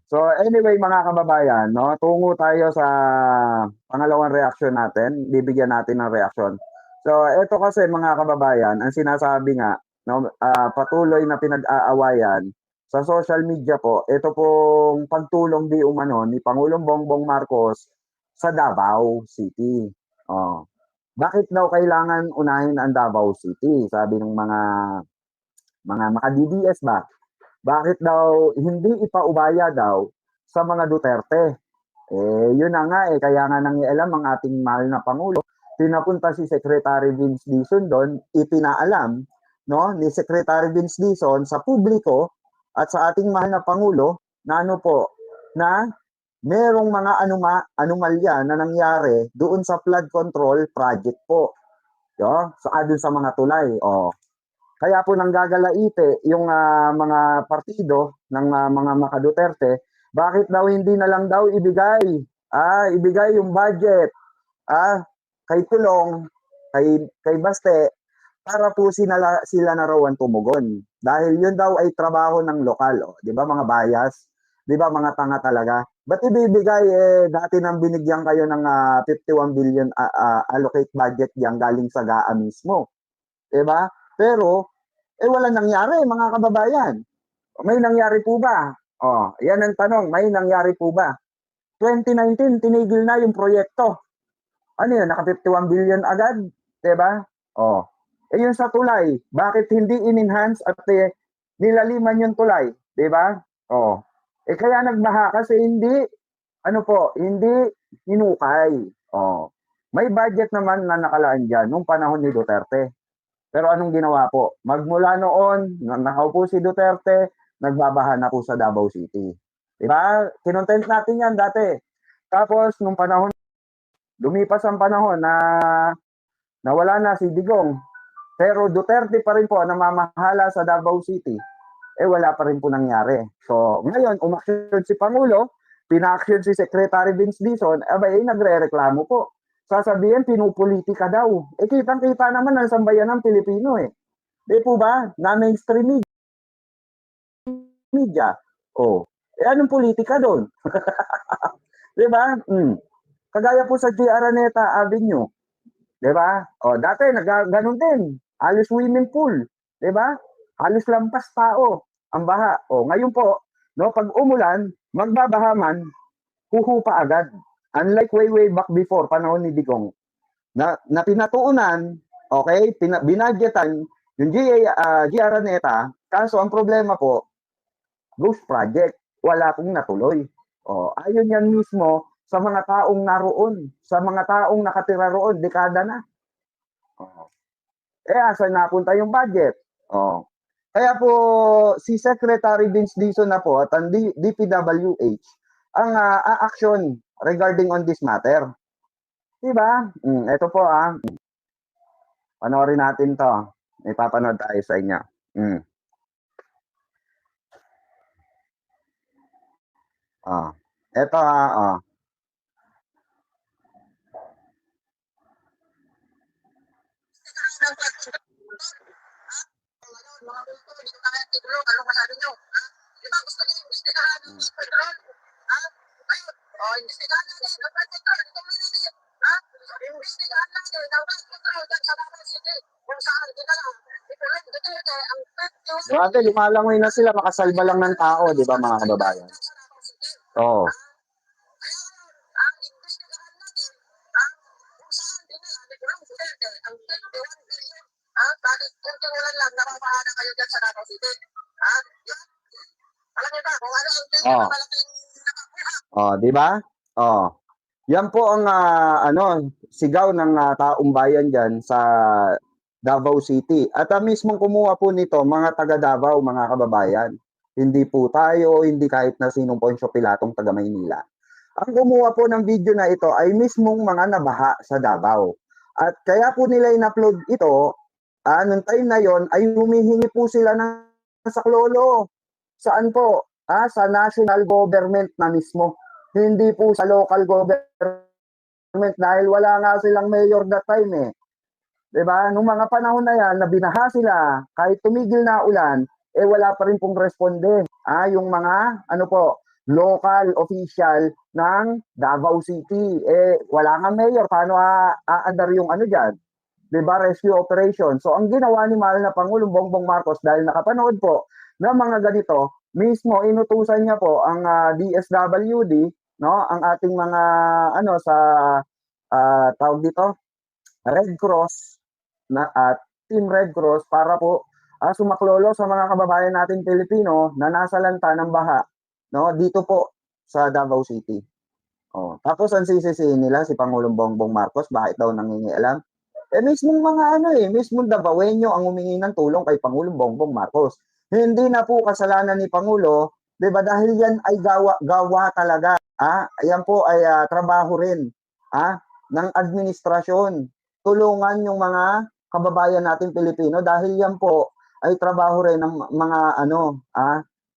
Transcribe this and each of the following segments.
So anyway mga kababayan, no, tungo tayo sa pangalawang reaksyon natin, bibigyan natin ng reaksyon. So eto kasi mga kababayan, ang sinasabi nga, no, patuloy na pinag-aawayan sa social media po, ito pong pagtulong di umano ni Pangulong Bongbong Marcos sa Davao City. Oh. Bakit daw kailangan unahin ang Davao City? Sabi ng mga maka-DDS ba? Bakit daw hindi ipaubaya daw sa mga Duterte? Yun na nga kaya nga nangialam ang ating mahal na Pangulo. Pinapunta si Secretary Vince Dizon doon, ipinaalam no, ni Secretary Vince Dizon sa publiko at sa ating mahal na Pangulo na ano po, na merong mga anomalya na nangyari doon sa flood control project po. Yo, doon sa mga tulay. Kaya po nanggagalaite yung mga partido ng mga maka-Duterte, bakit daw hindi na lang daw ibigay yung budget ah, kay Tulong, kay Baste, para po sila na raw ang tumugon. Dahil yun daw ay trabaho ng lokal. Di ba mga bias? Di ba mga tanga talaga? Ba't ibibigay dati nang binigyan kayo ng 51 billion allocate budget diyan galing sa GAA mismo. Di ba? Pero wala nangyari mga kababayan. May nangyari po ba? Yan ang tanong, may nangyari po ba? 2019 tinigil na yung proyekto. Ano yun, naka 51 billion agad, 'di ba? Yun sa tulay, bakit hindi in-enhance at nilaliman yung tulay, 'di ba? Kaya nagbaha kasi hindi hinukay. May budget naman na nakalaan diyan nung panahon ni Duterte. Pero anong ginawa po? Magmula noon, nakaupo si Duterte, nagbabaha na po sa Davao City. Diba? Kinontent natin yan dati. Tapos, nung panahon, lumipas ang panahon na nawala na si Digong, pero Duterte pa rin po namamahala sa Davao City, wala pa rin po nangyari. So, ngayon, umaksyon si Pangulo, pina-action si Secretary Vince Dizon, nagre-reklamo po. Sasabihin, pinupolitika daw. Kitang-kita naman ang sambayan ng Pilipino Di po ba? Na mainstream media. Anong politika doon? Di ba? Kagaya po sa J. Araneta Avenue. Di ba? Dati, ganun din. Halos swimming pool. Di ba? Halos lampas tao ang baha. Ngayon po, no, pag umulan, magbabahaman, huhupa agad. Unlike way back before, panahon ni Digong, na pinatuunan, okay, binadgetan yung G. Araneta, kaso ang problema po, ghost project, wala pong natuloy. Ayon yan mismo sa mga taong naroon, sa mga taong nakatira roon, dekada na. Asan napunta yung budget? Kaya po, si Secretary Vince Dizon na po at ang DPWH ang action regarding on this matter. Diba? Ito po panoorin natin to. May papanood tayo sa inyo. Ito mga gusto, dito kami titulo, ano masabi nyo? Di ba gusto niyo imbestigahan yung petrol? Ayun, imbestigahan natin, ang petrol, ito mo natin. Imbestigahan natin, ang petrol, dyan sa Davao City, kung saan dinala, ituloy, Duterte, ang petrol. Grabe, lumalangoy na sila, makasalba lang ng tao, di ba mga kababayan? Oo. Ang imbestigahan natin, kung saan dinala, Duterte, ang 21 billion. Bakit kung tingulan lang, napapahala kayo dyan sa Davao City? Alam niyo ba, kung ano ang malaking napapuha? Di ba? Yan po ang sigaw ng taong bayan dyan sa Davao City. At mismong kumuha po nito, mga taga Davao, mga kababayan. Hindi po tayo, hindi kahit na sinong Poncio Pilatong taga Maynila. Ang kumuha po ng video na ito ay mismong mga nabaha sa Davao. At kaya po nila in-upload ito, nung time na yon ay humihingi po sila ng saklolo. Saan po? Sa national government na mismo. Hindi po sa local government dahil wala nga silang mayor that time 'Di ba? Nung mga panahon na yan, na binaha sila, kahit tumigil na ulan, wala pa rin pong responde. Yung mga, ano po, local official ng Davao City. Wala nga mayor, paano aandar yung ano dyan? Diba, rescue operation. So, ang ginawa ni mahal na Pangulong Bongbong Marcos dahil nakapanood po ng mga ganito, mismo inutusan niya po ang DSWD, no, ang ating mga ano sa tawag dito, Red Cross na at Team Red Cross para po sumaklolo sa mga kababayan nating Pilipino na nasa lanta ng baha, no, dito po sa Davao City. Tapos ang sisisihin nila si Pangulong Bongbong Marcos, bakit daw nangingialam? Mismong mga mismong Davaoenyo ang humingi ng tulong kay Pangulong Bongbong Marcos. Hindi na po kasalanan ni Pangulo, 'di ba? Dahil yan ay gawa talaga. Yan po ay trabaho rin ng administrasyon. Tulungan yung mga kababayan nating Pilipino dahil yan po ay trabaho rin ng mga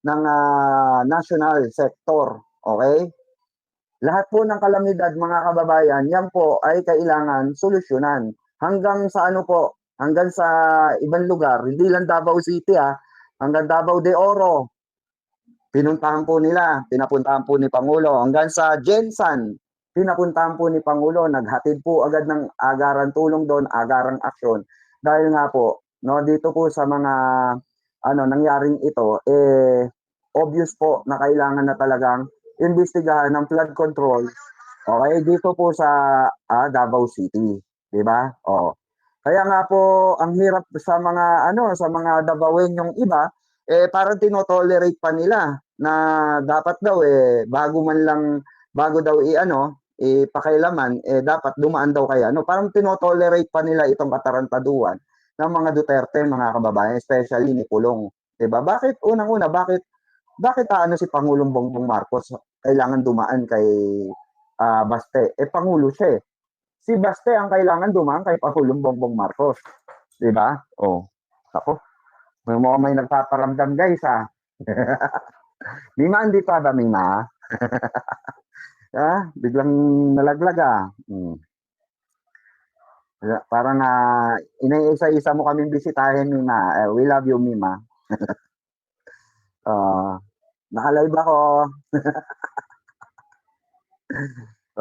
ng national sector. Okay? Lahat po ng kalamidad, mga kababayan, yan po ay kailangan solusyonan. Hanggang sa hanggang sa ibang lugar, hindi lang Davao City hanggang Davao de Oro. Pinapuntahan po ni Pangulo. Hanggang sa Jensan, pinapuntahan po ni Pangulo, naghatid po agad ng agarang tulong doon, agarang aksyon. Dahil nga po, no, dito po sa mga nangyaring ito, obvious po na kailangan na talagang imbestigahan ng flood control. Okay, dito po sa Davao City, 'di ba? Kaya nga po ang hirap sa mga sa mga Davaoenyong iba, parang tinotolerate pa nila na dapat daw bago daw ipakailaman dapat dumaan daw kay parang tinotolerate pa nila itong katarantaduhan ng mga Duterte, mga kababayan, especially ni Pulong, 'di ba? Bakit si Pangulong Bongbong Marcos kailangan dumaan kay Baste? Pangulo siya. Si Baste ang kailangan dumaan kay Pangulong Bongbong Marcos. 'Di ba? Ako. May nagpaparamdam, guys, Mima, hindi pa ba, Mima? Biglang nalaglag, Parang inaisa-isa mo kaming bisitahin, Mima. We love you, Mima. Naka-live ako.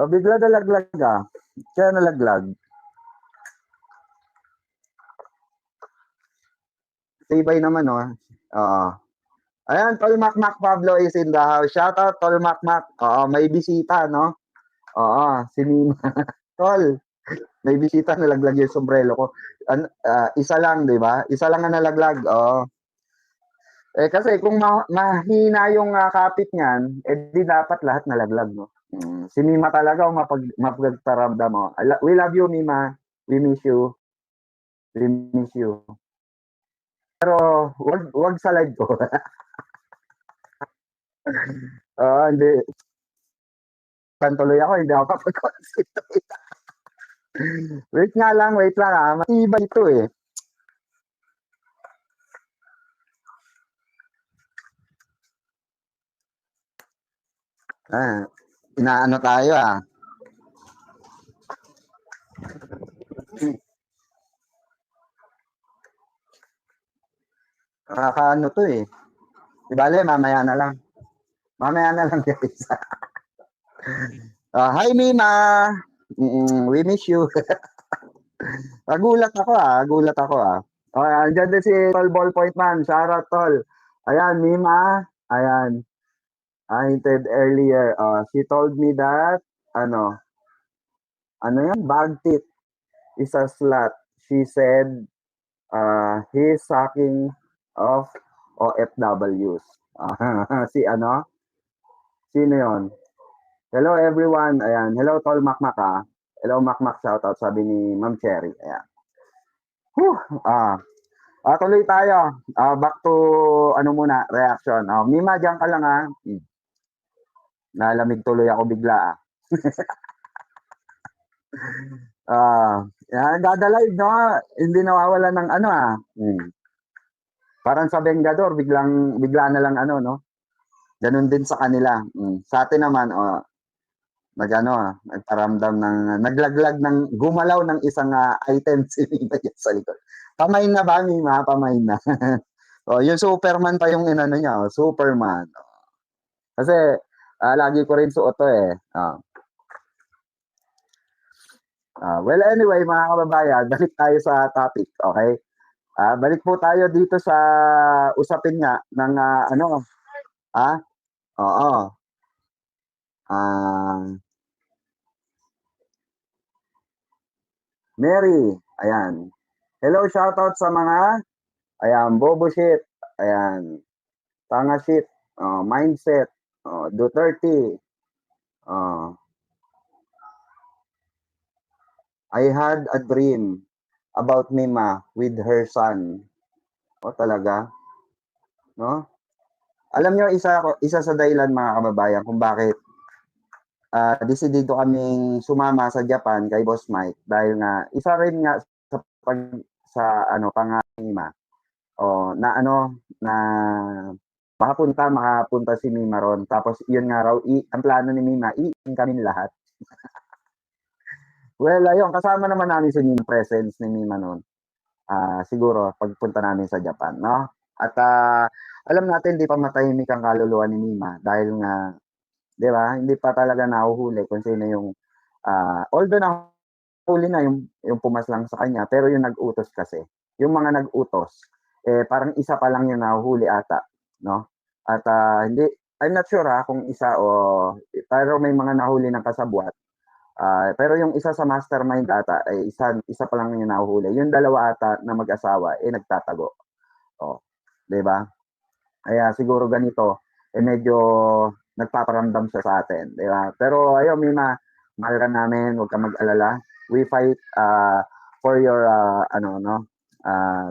Bigla nalaglag Kaya nalaglag. Tibay naman, Ayan, Tol Macmac Pablo is in the house. Shout out, Tol Macmac. May bisita, no? Si Mima. Tol, may bisita, nalaglag yung sombrero ko. Isa lang, di ba? Isa lang ang nalaglag. Kasi kung mahina yung kapit niyan, di dapat lahat nalaglag, no? Si Mima talaga mapagparamdam mo. We love you, Mima. We miss you. We miss you. Pero wag sa live ko. Hindi. Pantuloy ako, hindi ako kapag-concentrate. Wait lang. Matibay ito inaano tayo Nakakaano to Di bale, mamaya na lang. Guys. Hi, Mima. We miss you. Gulat ako andyan din si Tol Ballpoint Man. Shout out, Tol. Ayan, Mima. Ayan. I hinted earlier. She told me that, ano yan? Bagtit is a slut. She said, he's sucking off OFWs. Sino yon? Hello everyone. Ayan. Hello, Tol Macmac, Hello, Macmac. Shoutout, sabi ni Ma'am Cherry. Ayan. Tuloy tayo. Back to, reaction. Mima, dyan ka lang, Nalamig tuloy ako bigla, Dadalive, no? Hindi nawawala ng Parang sa Vengador, bigla na lang no? Ganun din sa kanila. Sa atin naman, nagparamdam naglaglag gumalaw ng isang item si Mima sa likod. Pamain na ba, Mima? Pamain na. Oh, yung Superman pa yung inano niya, oh, Superman. Kasi lagi ko rin suot 'to, eh. Well, anyway mga kababayan, balik tayo sa topic, okay? Balik po tayo dito sa usapin nga ng ano, ah, oo. Ah, Mary, ayan. Hello, shoutout sa mga, ayan, bobo shit, ayan, tanga shit, mindset, Duterte, uh, I had a dream about Mima with her son. O talaga, no? Alam niyo isa sa dahilan mga kababayan kung bakit desidido kaming sumama sa Japan kay Boss Mike dahil nga isa rin nga sa pag sa ano pangarap na ano na makapunta si Mima ron tapos yun nga raw ang plano ni Mima iin kami lahat. Well, ayun kasama naman namin si Mima presence ni Mima noon. Siguro pagpunta namin sa Japan, no? At alam natin di pa matahimik ang kaluluwa ni Mima dahil nga 'di ba, hindi pa talaga nahuhuli kung sino yung although nahuli na yung pumaslang sa kanya, pero yung nag-utos kasi, yung mga nag-utos, parang isa pa lang yung nahuhuli ata, no? At hindi, I'm not sure kung isa o pero may mga nahuli ng kasabwat. Pero yung isa sa mastermind ata ay isa pa lang yung nahuhuli. Yung dalawa ata na mag-asawa nagtatago. Oh, 'di ba? Kaya siguro ganito, medyo nagpaparamdam siya sa atin, 'di ba? Pero ayun, Mima, mahal ka namin, huwag kang mag-alala. We fight for your ano no,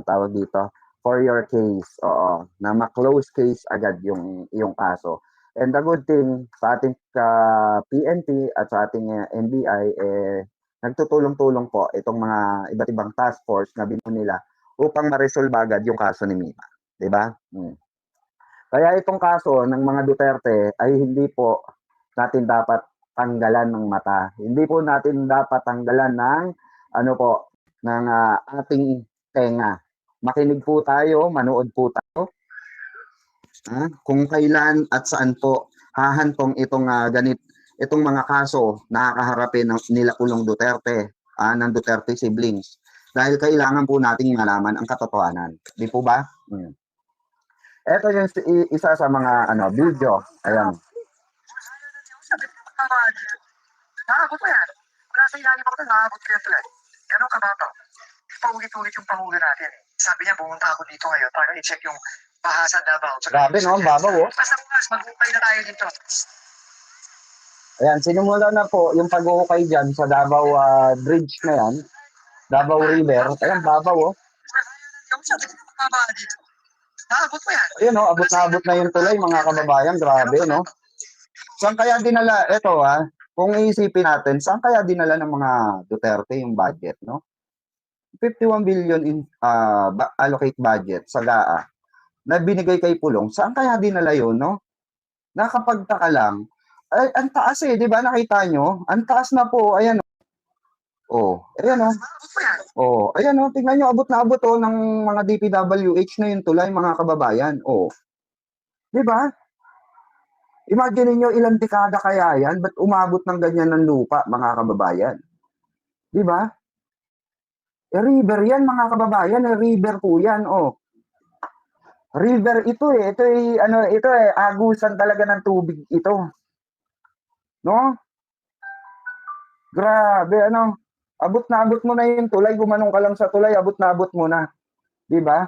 tawag dito, for your case. Oo, na ma-close case agad yung kaso. And the good thing sa ating PNP at sa ating NBI nagtutulong-tulong po itong mga iba't ibang task force na binuo nila upang ma-resolve agad yung kaso ni Mima, 'di ba? Kaya itong kaso ng mga Duterte ay hindi po natin dapat tanggalan ng mata. Hindi po natin dapat tanggalan ng ano po, ng ating tenga. Makinig po tayo, manood po tayo kung kailan at saan po hahantong itong mga kaso na kakaharapin nila Pulong Duterte, ng Duterte siblings. Dahil kailangan po nating malaman ang katotohanan. Di po ba? Ito yung isa sa mga video. Ayan. Nakabot mo yan. Wala sa ilalim ako doon, nakabot ko yan tulad. Ganun kababa. Paulit-ulit yung pangulo natin. Sabi niya, pumunta ako dito ngayon para i-check yung bahasan Davao. Grabe no, babaw oh. Basta bukas, mag-ukay na tayo dito. Ayan, sinimula na po yung pag-uukay dyan sa Davao Bridge na yan. Davao River. Ayan, babaw oh. Naabot mo yan. Ayun oh, abot na abot na yung tulay mga kababayan. Grabe no. Saan kaya dinala, eto kung iisipin natin, saan kaya dinala ng mga Duterte yung budget, no? 51 billion in allocate budget sa GAA na binigay kay Pulong. Saan kaya dinala yun, no? Nakapagtaka lang. Ay, ang taas di ba? Nakita nyo? Ang taas na po, ayan. Oh, ayan oh. Ayan oh, tingnan nyo, abot na abot ng mga DPWH na yung tulay, mga kababayan. Oh. 'Di ba? Imagine niyo ilang dekada kaya yan, ba't umabot ng ganyan ng lupa, mga kababayan? Di ba? River yan, mga kababayan, river po yan, oh. River ito ito agusan talaga ng tubig ito. No? Grabe, abot na abot mo na yung tulay, gumanong ka lang sa tulay, abot na abot mo na. Di ba?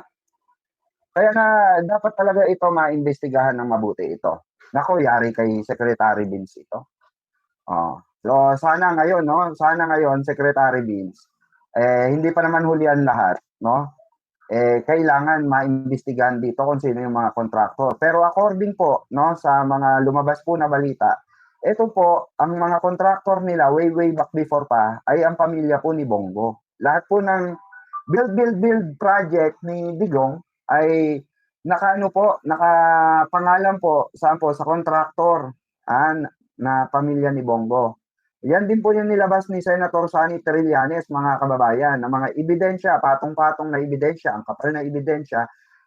Kaya na dapat talaga ito maimbestigahan ng mabuti ito. Nako, yari kay Secretary Vince ito. So sana ngayon, no? Sana ngayon, Secretary Vince, hindi pa naman hulihan lahat, no? Kailangan maimbestigahan dito kung sino yung mga kontraktor. Pero according po, no, sa mga lumabas po na balita, ito po, ang mga kontraktor nila way back before pa ay ang pamilya po ni Bongo. Lahat po ng build project ni Digong ay nakapangalan po saan po sa kontraktor na pamilya ni Bongo. Yan din po yung nilabas ni Senator Sonny Trillanes, mga kababayan, na mga ebidensya, patong-patong na ebidensya, ang kapal na ebidensya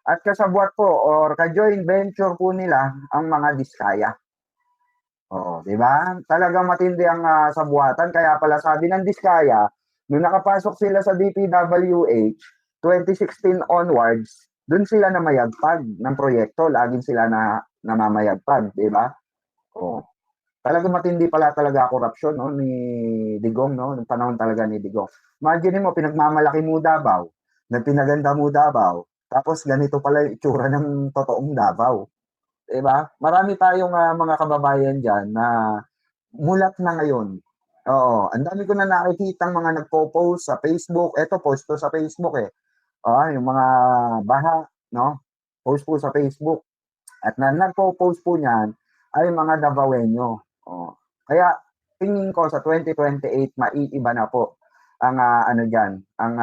At kasabwat po or ka-joint venture po nila ang mga diskaya. Oo, 'di ba? Talagang matindi ang sabuatan kaya pala sabi ng diskaya, nung nakapasok sila sa DPWH 2016 onwards, dun sila namayagpag ng proyekto, laging sila na namamayagpag, 'di ba? Oo. Talagang matindi pala talaga korapsyon 'no ni Digong 'no, nung panahon talaga ni Digong. Imaginin mo pinagmamalaki mo Davao, pinaganda mo Davao, tapos ganito pala yung itsura ng totoong Davao, 'di ba? Marami tayong mga kababayan diyan na mulat na ngayon. Oo, ang dami ko na nakikitang mga nagpo-post sa Facebook, eto post 'to sa Facebook, eh. Yung mga baha 'no, post po sa Facebook at nagpo-post po niyan ay mga Davaoenyo, oh. Kaya tingin ko sa 2028 maiiba na po ang, ano diyan, ang,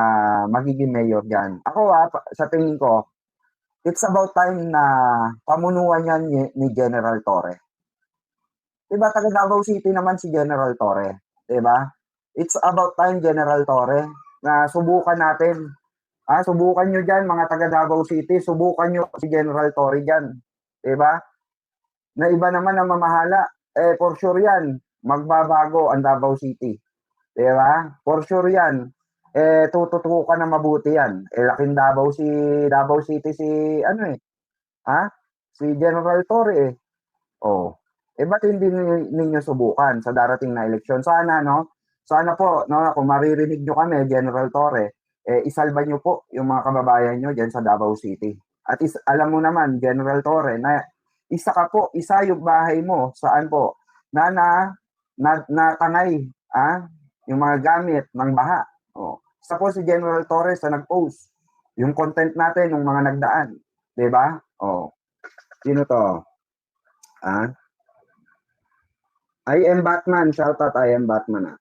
magiging mayor diyan. Ako, sa tingin ko, it's about time na pamunuan 'yan ni General Torre. 'Di ba taga Davao City naman si General Torre, 'di ba? It's about time General Torre na subukan natin. Subukan niyo diyan mga taga Davao City, subukan niyo si General Torre diyan, 'di ba? Na iba naman ang mamahala, for sure 'yan, magbabago ang Davao City, 'di ba? For sure 'yan. Tututukan ng mabuti 'yan. Laking Davao City si ano, ha? Si General Torre, eh. Oh, ba't hindi ninyo subukan sa darating na eleksyon? Sana 'no, sana po 'no, kung maririnig niyo kami General Torre, isalba niyo po yung mga kababayan niyo diyan sa Davao City. At alam mo naman General Torre na isa yung bahay mo saan po na natanay, yung mga gamit ng baha. Oh, isa po si General Torre sa nag-post, yung content natin nung mga nagdaan, 'di ba? Oh, sino 'to? Ah? I am Batman, shoutout I am Batman.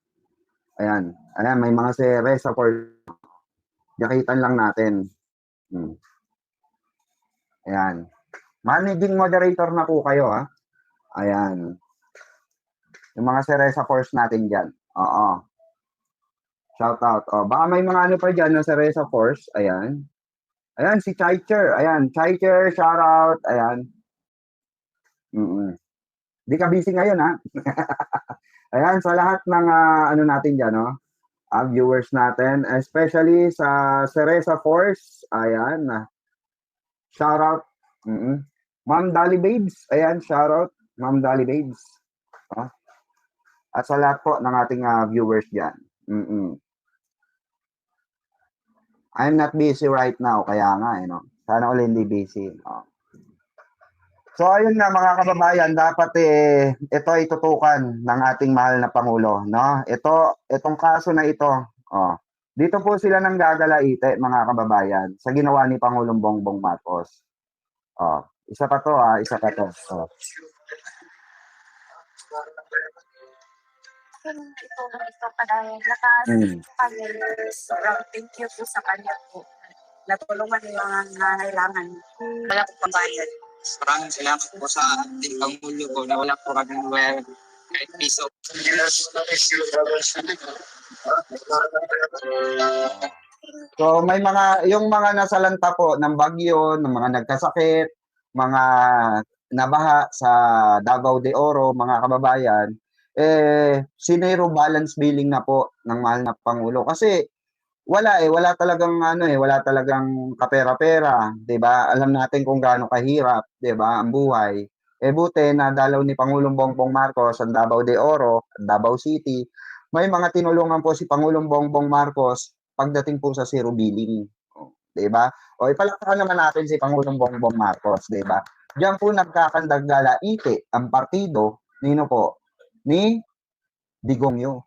Ayan, ayan may mga si Reza for yakitan lang natin. Ayan. Managing moderator na po kayo Ayan. Yung mga si Reza Force natin diyan. Oo. Shoutout. Baka may mga ano pa diyan na si Reza Force. Ayan. Ayan si Chaicher. Ayan, Chaicher, shoutout. Ayan. Di ka busy ngayon Ayan, sa lahat ng ano natin diyan, no? Viewers natin, especially sa Cereza Force, ayan, shoutout, Ma'am Dolly Babes, ayan, shoutout, Ma'am Dolly Babes, at sa lahat po ng ating viewers dyan, I'm not busy right now, kaya nga, no? Sana ulit hindi busy, So ayun nga mga kababayan, dapat ito ay tutukan ng ating mahal na Pangulo, no? Itong kaso na ito, dito po sila nang gagalaite mga kababayan sa ginawa ni Pangulong Bongbong Marcos. Isa pa to, isa pa to. Thank you po sa kanya po. Natulungan yung mga nangangailangan. Wala po pambayad. Maraming salamat po sa ating Pangulo po na wala po kami kahit piso. So may yung mga nasalanta po ng bagyo, ng mga nagkasakit, mga nabaha sa Davao de Oro, mga kababayan, sinero balance billing na po ng mahal na Pangulo. Kasi wala talagang kapera-pera, 'di ba? Alam natin kung gaano kahirap, 'di ba, ang buhay. Buti na dalaw ni Pangulong Bongbong Marcos ang Davao de Oro, Davao City. May mga tinulungan po si Pangulong Bongbong Marcos pagdating po sa zero billing, 'di ba? Ipalakpakan naman natin si Pangulong Bongbong Marcos, 'di ba? Diyan po nagkakandagalaite ang partido nino po ni Digongyo,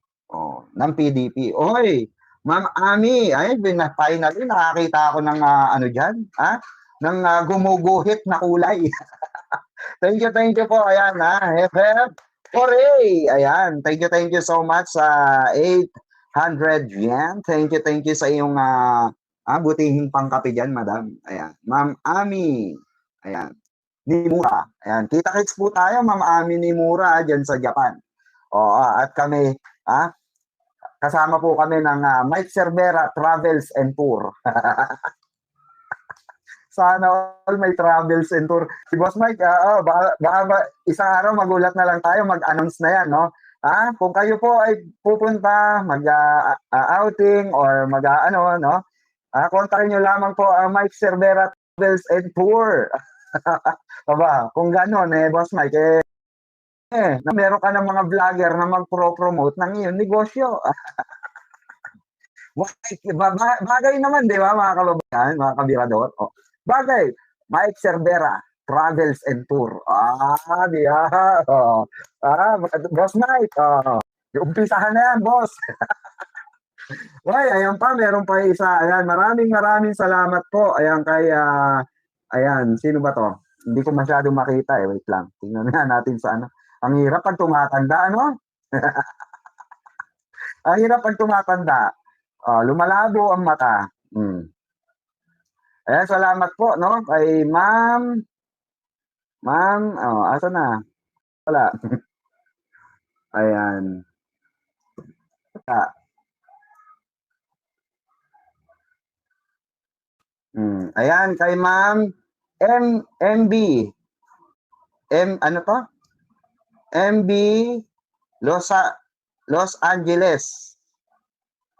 ng PDP. Oy, Ma'am Ami, ay finally nakakita ako ng ano diyan, ng gumuguhit na kulay. Thank you po. Ayan FF. Hooray! Ayan, thank you so much sa 800 yen. Thank you sa iyong butihing pangkape diyan, madam. Ayan, Ma'am Ami. Ayan. Nimura. Ayan, kita-kits po tayo, Ma'am Ami Nimura diyan sa Japan. At kami, kasama po kami ng Mike Cervera Travels and Tour. sana all may travels and tour. Si Boss Mike, baka isang araw magulat na lang tayo, mag-announce na yan, no? Kung kayo po ay pupunta, mag-outing or mag-ano, no? Kontakin nyo lamang po ang Mike Cervera Travels and Tour. Aba, kung gano'n, Boss Mike, meron ka ng mga vlogger na mag-promote ng iyong negosyo. Bagay naman, di ba, mga kababayan, mga kabirador? Bagay, Mike Cervera, Travels and Tour. Di ba? Boss Mike, umpisahan na yan, boss. Ayan pa, meron pa isa. Ayan, maraming salamat po. Ayan, kay, ayan, sino ba to? Hindi ko masyadong makita wait lang. Tingnan natin sa ano. Ang hirap pag tumatanda, ano? Ang hirap pag tumatanda. Lumalabo ang mata. Ayan, salamat po, no? Kay Ma'am, asa na? Wala. Ayan. Ayan, kay Ma'am MB. Ano to? MB Los Angeles.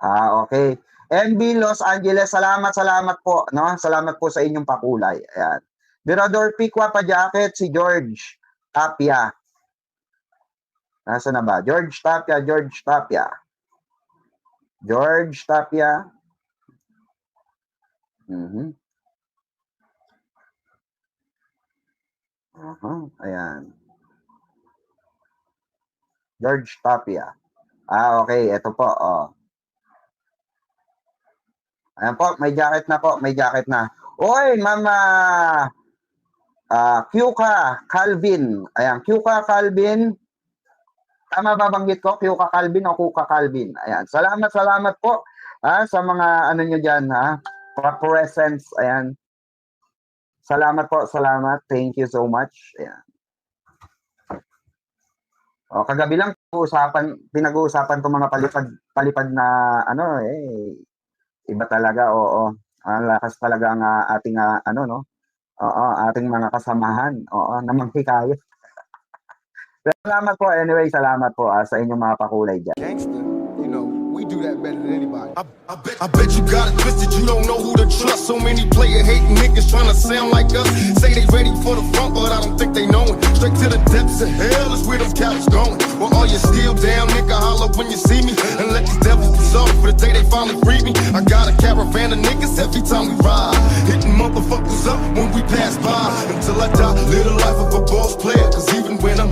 Okay. MB Los Angeles, salamat po, no? Salamat po sa inyong pakulay. Ayan. Mirador Piqua pa jacket si George Tapia. Nasaan na ba? George Tapia. George Tapia. Ayan. George Tapia. Okay. Ito po, Ayan po, may jacket na po. Oy, Mama Kyuka Calvin. Ayan, Kyuka Calvin. Tama ba banggit ko? Kyuka Calvin o Kuka Calvin? Ayan, salamat po sa mga ano nyo dyan, presents. Ayan. Salamat po, salamat. Thank you so much. Ayan. Kagabi lang pinag-uusapan itong mga palipad na ano iba talaga, ang lakas talaga ang ating ating mga kasamahan, na manghikayat. Salamat po, anyway, salamat po sa inyong mga pakulay dyan. Gangster, you know, we do that better than anybody. I bet you got it twisted, you don't know who to trust. So many player hating niggas trying to sound like us. Say they ready for the front, but I don't think they know it. Straight to the depths of hell is where them cowards going. Well, all you still down, nigga, holler when you see me. And let these devils dissolve for the day they finally free me. I got a caravan of niggas every time we ride. Hitting motherfuckers up when we pass by. Until I die, live the life of a boss player. Cause even when I'm